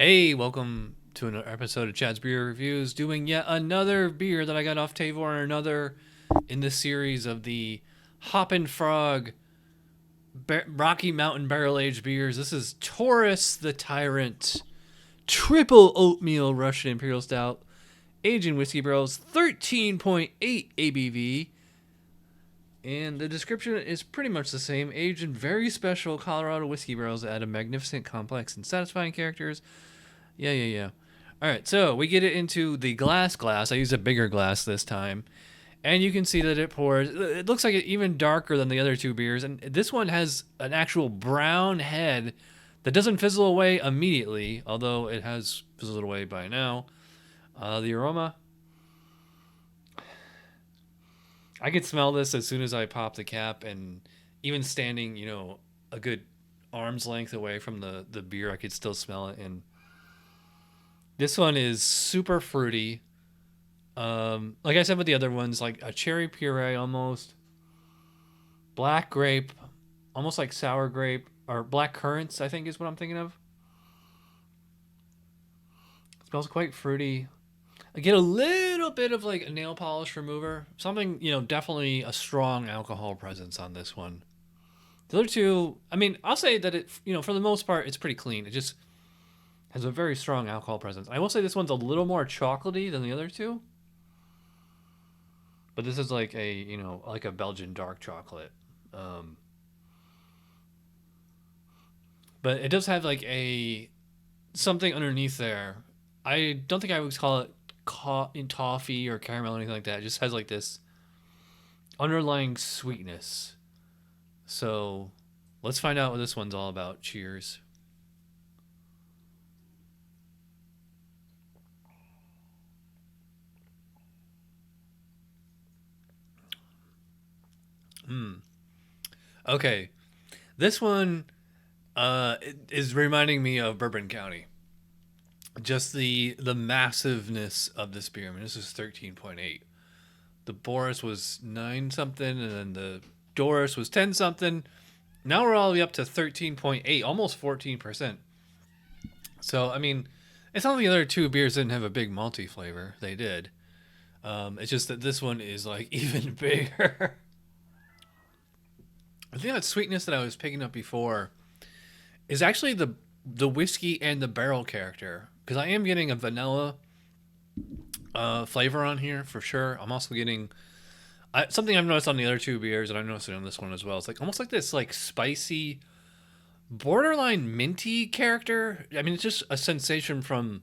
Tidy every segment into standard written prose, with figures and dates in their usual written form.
Hey, welcome to another episode of Chad's Beer Reviews, doing yet another beer that I got off Tavour, another in the series of the Hoppin' Frog Rocky Mountain Barrel Aged beers. This is Th.O.R.I.S the Tyrant Triple Oatmeal Russian Imperial Stout, aged in whiskey barrels, 13.8 ABV. And the description is pretty much the same. Aged in very special Colorado whiskey barrels that add a magnificent, complex, and satisfying characters. Yeah. All right, so we get it into the glass. I use a bigger glass this time. And you can see that it pours. It looks like it's even darker than the other two beers. And this one has an actual brown head that doesn't fizzle away immediately, although it has fizzled away by now. The aroma, I could smell this as soon as I pop the cap, and even standing, a good arm's length away from the beer, I could still smell it. And this one is super fruity. Like I said with the other ones, like a cherry puree almost. Black grape, almost like sour grape, or black currants, I think is what I'm thinking of. It smells quite fruity. I get a little bit of like a nail polish remover. Something, definitely a strong alcohol presence on this one. The other two, I'll say that it, for the most part, it's pretty clean. It just has a very strong alcohol presence. I will say this one's a little more chocolatey than the other two. But this is like like a Belgian dark chocolate. But it does have like something underneath there. I don't think I would call it in toffee or caramel or anything like that. It just has like this underlying sweetness. So let's find out what this one's all about. Cheers. Okay, this one is reminding me of Bourbon County. Just the massiveness of this beer. This is 13.8. The Boris was 9 something, and then the Doris was 10 something. Now we're all the way up to 13.8, almost 14%. So it's not like the other two beers didn't have a big malty flavor. They did. It's just that this one is like even bigger. I think that sweetness that I was picking up before is actually the whiskey and the barrel character, because I am getting a vanilla flavor on here for sure. I'm also getting something I've noticed on the other two beers, and I'm noticing on this one as well. It's like almost like this like spicy, borderline minty character. It's just a sensation from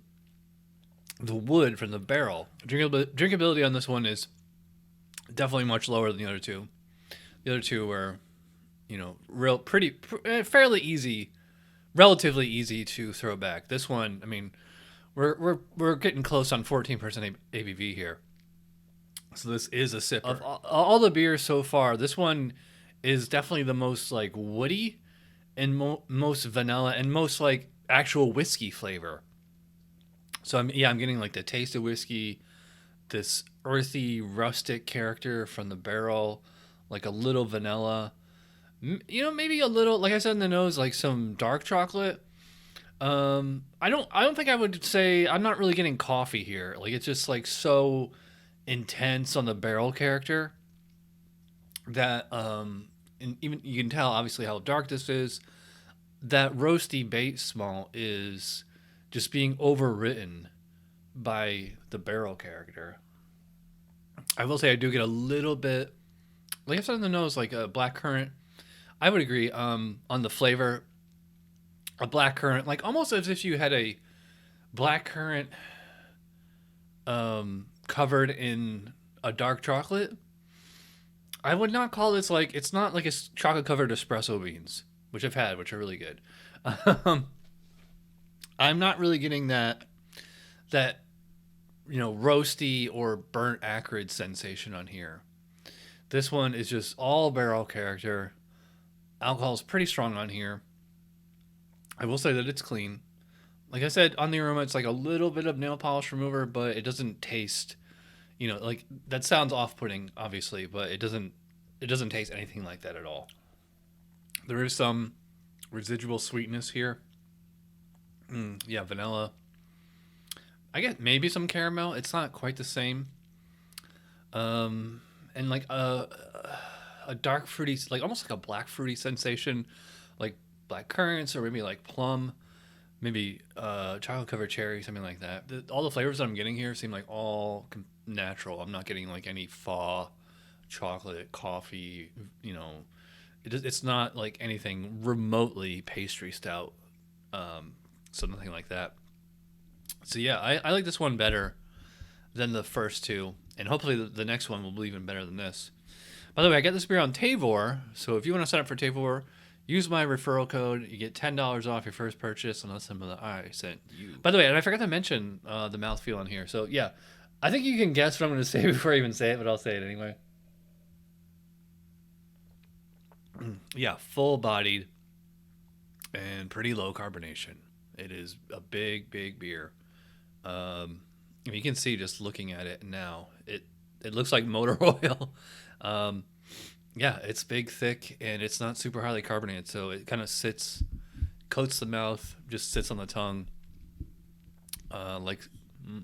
the wood from the barrel. Drinkability on this one is definitely much lower than the other two. The other two were, fairly easy, relatively easy to throw back. This one, we're getting close on 14% ABV here. So this is a sipper. Of all the beers so far, this one is definitely the most like woody and most vanilla and most like actual whiskey flavor. So I'm getting like the taste of whiskey, this earthy rustic character from the barrel, like a little vanilla, maybe a little, like I said in the nose, like some dark chocolate. I don't think I would say, I'm not really getting coffee here. Like it's just like so intense on the barrel character that and even you can tell obviously how dark this is. That roasty base malt is just being overwritten by the barrel character. I will say I do get a little bit, like I said in the nose, like a black currant. I would agree on the flavor. A black currant, like almost as if you had a black currant covered in a dark chocolate. I would not call this like, it's not like it's chocolate covered espresso beans, which I've had, which are really good. I'm not really getting that roasty or burnt acrid sensation on here. This one is just all barrel character. Alcohol is pretty strong on here. I will say that it's clean. Like I said, on the aroma, it's like a little bit of nail polish remover, but it doesn't taste, like that sounds off-putting, obviously, but it doesn't taste anything like that at all. There is some residual sweetness here. Yeah, vanilla. I get maybe some caramel. It's not quite the same. And like a dark fruity, like almost like a black fruity sensation, like black currants or maybe like plum, maybe chocolate covered cherry, something like that. All the flavors that I'm getting here seem like all natural. I'm not getting like any chocolate, coffee, you know. It's not like anything remotely pastry stout, so nothing like that. So yeah, I like this one better than the first two, and hopefully the next one will be even better than this. By the way, I got this beer on Tavour, so if you want to sign up for Tavour, use my referral code. You get $10 off your first purchase, unless I sent you. By the way, and I forgot to mention the mouthfeel on here. So yeah, I think you can guess what I'm going to say before I even say it, but I'll say it anyway. Yeah, full-bodied and pretty low carbonation. It is a big, big beer. You can see just looking at it now, it looks like motor oil. Yeah, it's big, thick, and it's not super highly carbonated, so it kind of coats the mouth, just sits on the tongue, like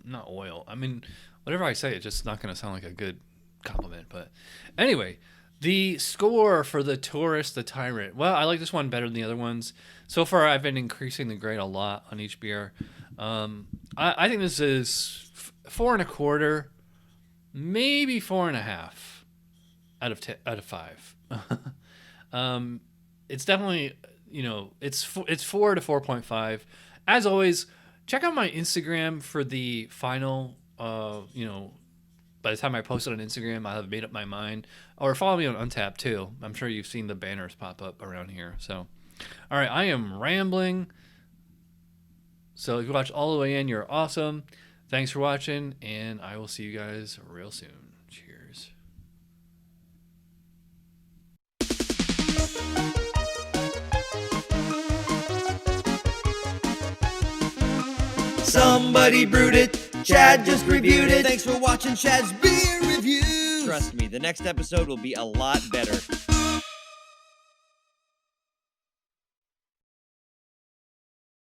not oil. I mean, whatever I say, it's just not going to sound like a good compliment. But anyway, the score for the 𝗏𝗏 the Tyrant. Well, I like this one better than the other ones. So far, I've been increasing the grade a lot on each beer. I think this is 4.25, maybe 4.5 out of 5. It's definitely, it's 4 to 4.5. As always, check out my Instagram for the final. By the time I post it on Instagram, I have made up my mind. Or follow me on Untappd too. I'm sure you've seen the banners pop up around here. So, all right, I am rambling. So if you watch all the way in, you're awesome. Thanks for watching, and I will see you guys real soon. Cheers. Somebody brewed it. Chad just reviewed it. Thanks for watching Chad's beer review. Trust me, the next episode will be a lot better.